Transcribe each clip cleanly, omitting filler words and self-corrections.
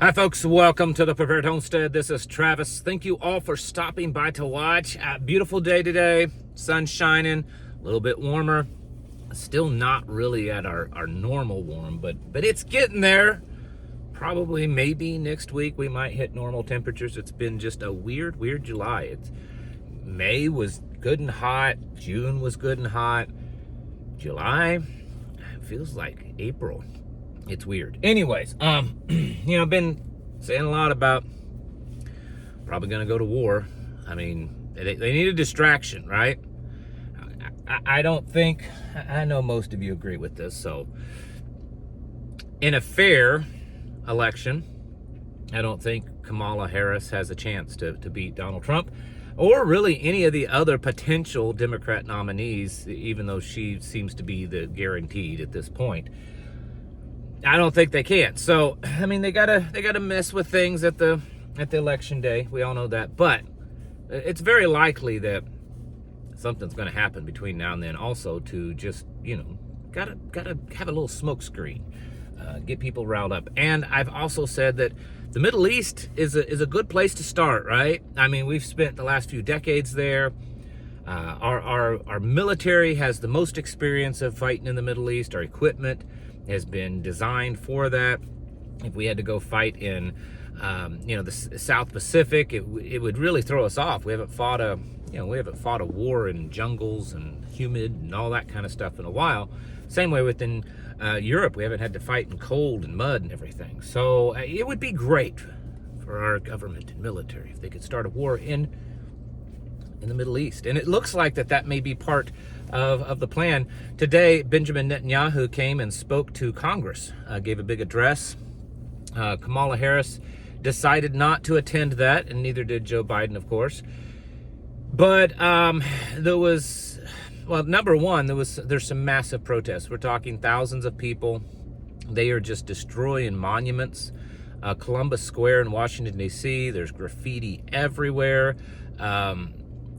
Hi folks, welcome to the Prepared Homestead. This is Travis. Thank you all for stopping by to watch. Beautiful day today, sun shining, a little bit warmer. Still not really at our normal warm, but it's getting there. Probably maybe next week we might hit normal temperatures. It's been just a weird July. May was good and hot, June was good and hot. July feels like April. It's weird. Anyways, I've been saying a lot about probably going to go to war. I mean, they need a distraction, right? I don't think, I know most of you agree with this. So in a fair election, I don't think Kamala Harris has a chance to beat Donald Trump or really any of the other potential Democrat nominees, even though she seems to be the guaranteed at this point. I don't think they can. So, I mean, they gotta mess with things at the election day. We all know that, but it's very likely that something's going to happen between now and then. Also, to just gotta have a little smoke screen, get people riled up. And I've also said that the Middle East is a good place to start, right? I mean, we've spent the last few decades there. Our military has the most experience of fighting in the Middle East. Our equipment has been designed for that. If we had to go fight in, the South Pacific, it would really throw us off. We haven't fought a war in jungles and humid and all that kind of stuff in a while. Same way within Europe, we haven't had to fight in cold and mud and everything. So it would be great for our government and military if they could start a war in the Middle East. And it looks like that may be part of the plan. Today, Benjamin Netanyahu came and spoke to Congress, gave a big address. Kamala Harris decided not to attend that, and neither did Joe Biden, of course. But number one, there's some massive protests. We're talking thousands of people. They are just destroying monuments. Columbus Square in Washington, D.C., there's graffiti everywhere.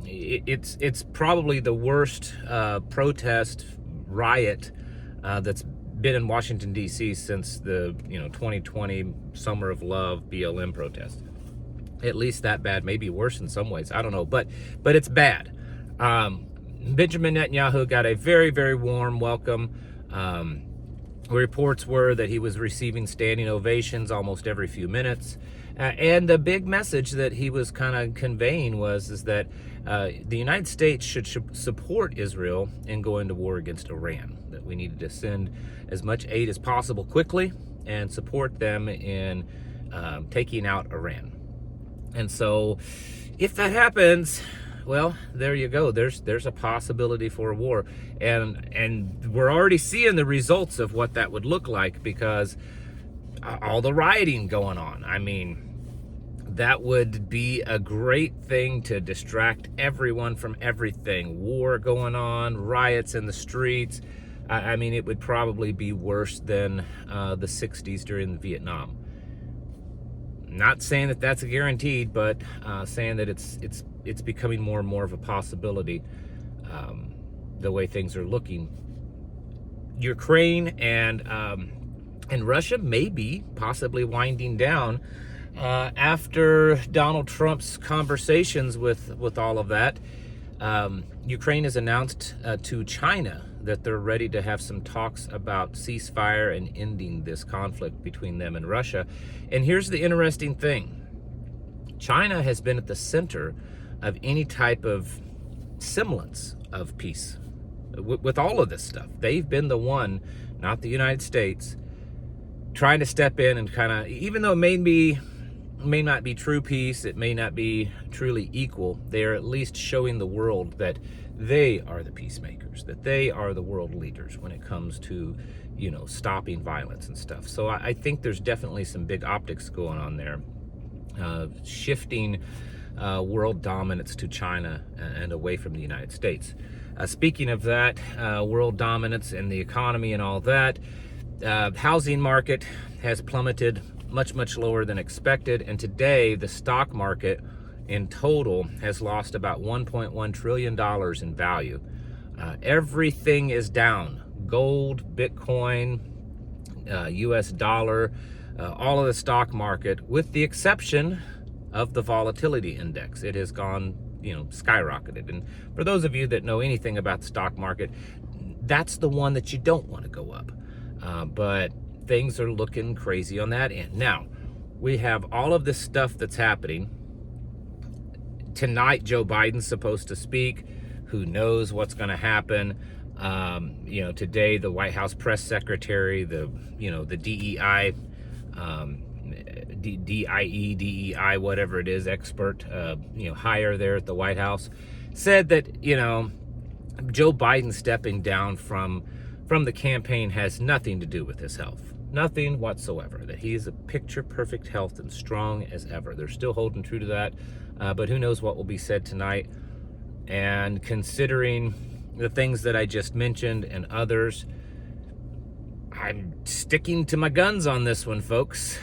It's probably the worst protest riot that's been in Washington, D.C. since the 2020 Summer of Love BLM protest. At least that bad, maybe worse in some ways. I don't know, but it's bad. Benjamin Netanyahu got a very, very warm welcome. Reports were that he was receiving standing ovations almost every few minutes. And the big message that he was kind of conveying is that the United States should support Israel in going to war against Iran, that we needed to send as much aid as possible quickly and support them in taking out Iran. And so if that happens, well, there you go. There's a possibility for a war. And we're already seeing the results of what that would look like because all the rioting going on. I mean, that would be a great thing to distract everyone from everything. War going on, riots in the streets. I mean, it would probably be worse than the 60s during Vietnam. Not saying that that's a guaranteed, but saying that it's becoming more and more of a possibility the way things are looking. Ukraine and Russia may be possibly winding down after Donald Trump's conversations with all of that. Ukraine has announced to China that they're ready to have some talks about ceasefire and ending this conflict between them and Russia. And here's the interesting thing. China has been at the center of any type of semblance of peace with all of this stuff. They've been the one, not the United States, trying to step in and kind of, even though it may not be true peace, it may not be truly equal, they are at least showing the world that they are the peacemakers, that they are the world leaders when it comes to, stopping violence and stuff. So I think there's definitely some big optics going on there, shifting world dominance to China and away from the United States. Speaking of that, world dominance and the economy and all that, housing market has plummeted much lower than expected. And today, the stock market in total has lost about $1.1 trillion in value. Everything is down. Gold, Bitcoin, US dollar, all of the stock market, with the exception of the volatility index. It has gone, skyrocketed. And for those of you that know anything about the stock market, that's the one that you don't want to go up. But things are looking crazy on that end. Now, we have all of this stuff that's happening. Tonight, Joe Biden's supposed to speak. Who knows what's going to happen? Today, the White House press secretary, the DEI, DEI, whatever it is, expert, hire there at the White House, said that, Joe Biden stepping down from the campaign has nothing to do with his health. Nothing whatsoever. That he is a picture-perfect health and strong as ever. They're still holding true to that, but who knows what will be said tonight. And considering the things that I just mentioned and others, I'm sticking to my guns on this one, folks.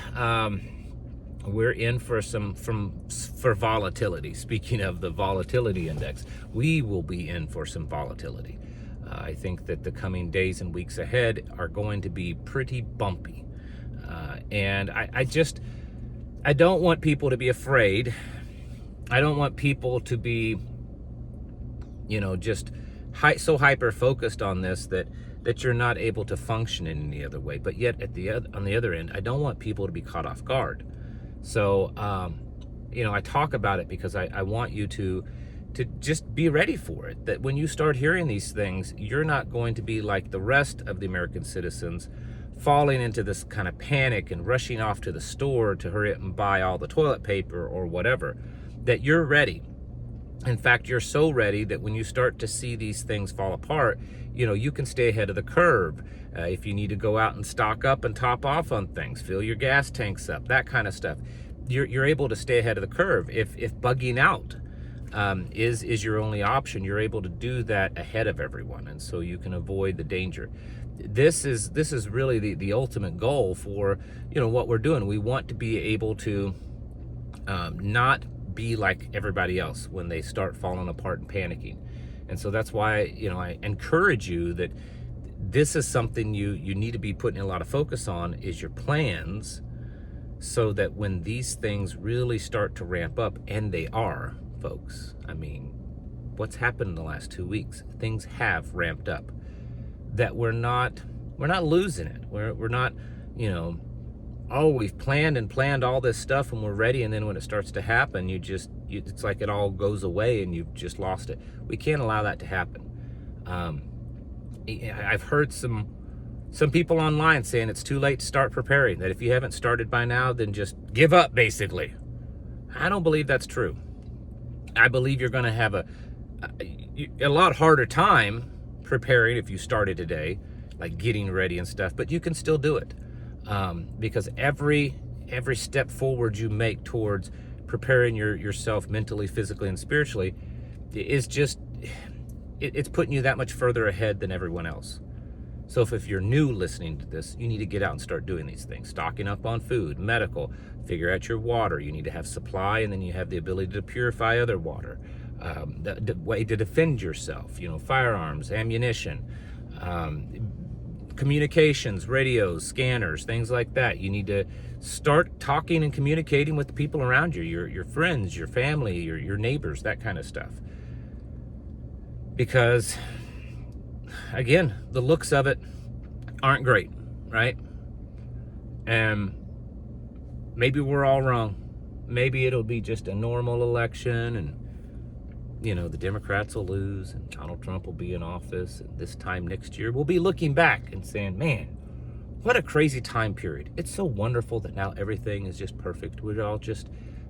We're in for for volatility. Speaking of the volatility index, we will be in for some volatility. I think that the coming days and weeks ahead are going to be pretty bumpy. And I don't want people to be afraid. I don't want people to be, just so hyper focused on this that you're not able to function in any other way. But yet on the other end, I don't want people to be caught off guard. So, I talk about it because I want you to just be ready for it. That when you start hearing these things, you're not going to be like the rest of the American citizens, falling into this kind of panic and rushing off to the store to hurry up and buy all the toilet paper or whatever. That you're ready. In fact, you're so ready that when you start to see these things fall apart, you can stay ahead of the curve. If you need to go out and stock up and top off on things, fill your gas tanks up, that kind of stuff, you're able to stay ahead of the curve. If bugging out is your only option, you're able to do that ahead of everyone, and so you can avoid the danger. This is really the ultimate goal for what we're doing. We want to be able to not be like everybody else when they start falling apart and panicking. And so that's why I encourage you that this is something you need to be putting a lot of focus on, is your plans, so that when these things really start to ramp up, and they are, folks. I mean, what's happened in the last 2 weeks? Things have ramped up. That we're not losing it. We're not, we've planned all this stuff and we're ready, and then when it starts to happen, it's like it all goes away and you've just lost it. We can't allow that to happen. I've heard some people online saying it's too late to start preparing, that if you haven't started by now, then just give up, basically. I don't believe that's true. I believe you're going to have a lot harder time preparing if you started today, like getting ready and stuff, but you can still do it. Because every step forward you make towards preparing yourself mentally, physically, and spiritually is just, it's putting you that much further ahead than everyone else. So if you're new listening to this, you need to get out and start doing these things. Stocking up on food, medical, figure out your water. You need to have supply, and then you have the ability to purify other water. The way to defend yourself, firearms, ammunition, communications, radios, scanners, things like that. You need to start talking and communicating with the people around you, your friends, your family, your neighbors, that kind of stuff. Because, again, the looks of it aren't great, right? And maybe we're all wrong. Maybe it'll be just a normal election, and the Democrats will lose and Donald Trump will be in office, and this time next year we'll be looking back and saying, man, what a crazy time period. It's so wonderful that now everything is just perfect. We're all just,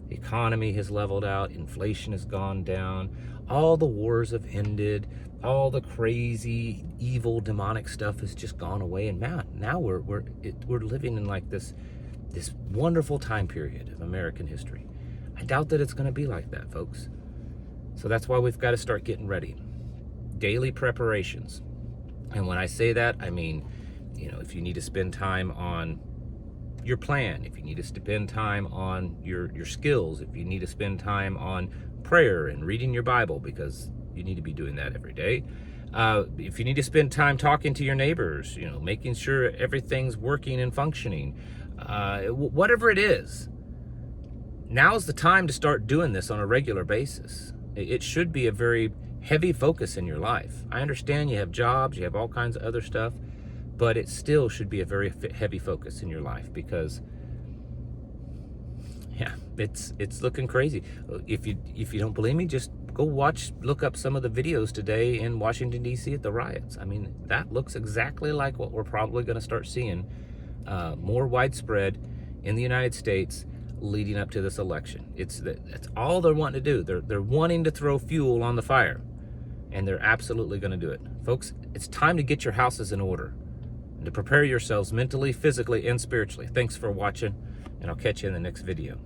the economy has leveled out, inflation has gone down, all the wars have ended, all the crazy, evil, demonic stuff has just gone away, and now we're living in like this wonderful time period of American history. I doubt that it's going to be like that, folks. So that's why we've got to start getting ready. Daily preparations. And when I say that, I mean, if you need to spend time on your plan, if you need to spend time on your skills, if you need to spend time on prayer and reading your Bible, because you need to be doing that every day. If you need to spend time talking to your neighbors, making sure everything's working and functioning. whatever it is. Now's the time to start doing this on a regular basis. It should be a very heavy focus in your life. I understand you have jobs, you have all kinds of other stuff, but it still should be a very heavy focus in your life, because yeah, it's looking crazy. If you don't believe me, just go look up some of the videos today in Washington, D.C. at the riots. I mean, that looks exactly like what we're probably going to start seeing more widespread in the United States leading up to this election. That's all they're wanting to do. They're wanting to throw fuel on the fire, and they're absolutely going to do it. Folks, it's time to get your houses in order and to prepare yourselves mentally, physically, and spiritually. Thanks for watching, and I'll catch you in the next video.